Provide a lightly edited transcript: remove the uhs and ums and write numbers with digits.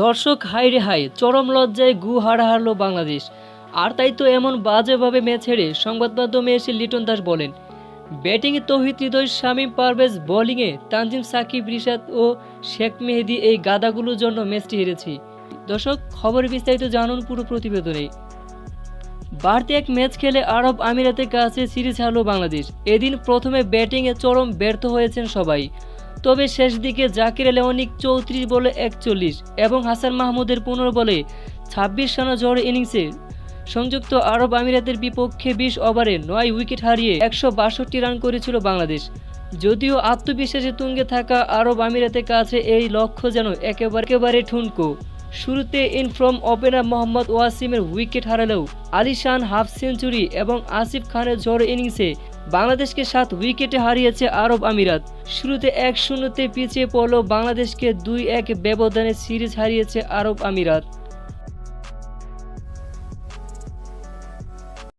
দর্শক হাই রে হাই, চরম লজ্জায় গু হারালো বাংলাদেশ। আর তাই তো এমন বাজেভাবে ম্যাচ হেরে সংবাদ মাধ্যমে এসে লিটন দাস বলেন, ব্যাটিংয়ে তৌহিদ হৃদয়, শামীম পারভেজ, বোলিংয়ে তানজিম সাকিব, রিশাদ ও শেখ মেহেদী, এই গাদাগুলোর জন্য ম্যাচটি হেরেছি। দর্শক, খবর বিস্তারিত জানুন পুরো প্রতিবেদনে। বাড়তি এক ম্যাচ খেলে আরব আমিরাতের কাছে সিরিজ হারল বাংলাদেশ। এদিন প্রথমে ব্যাটিংয়ে চরম ব্যর্থ হয়েছেন সবাই, তবে শেষ দিকে জাকির আলী অনিক 34 বলে 41 এবং হাসান মাহমুদের 15 বলে 26 রানের ঝড় ইনিংসে সংযুক্ত আরব আমিরাতের বিপক্ষে 20 ওভারে 9 উইকেট হারিয়ে 162 রান করেছিল বাংলাদেশ। যদিও আত্মবিশ্বাসে তুঙ্গে থাকা আরব আমিরাতের কাছে এই লক্ষ্য যেন একেবারে ঠুনকো। শুরুতে ইনফর্ম ওপেনার মোহাম্মদ ওয়াসিমের উইকেট হারালেও আলিশান হাফ সেঞ্চুরি এবং আসিফ খানের ঝড় ইনিংসে বাংলাদেশকে 7 উইকেটে হারিয়েছে আরব আমিরাত। শুরুতে 1-0 পিছিয়ে পড়লেও বাংলাদেশকে 2-1 ব্যবধানে সিরিজ হারিয়েছে আরব আমিরাত।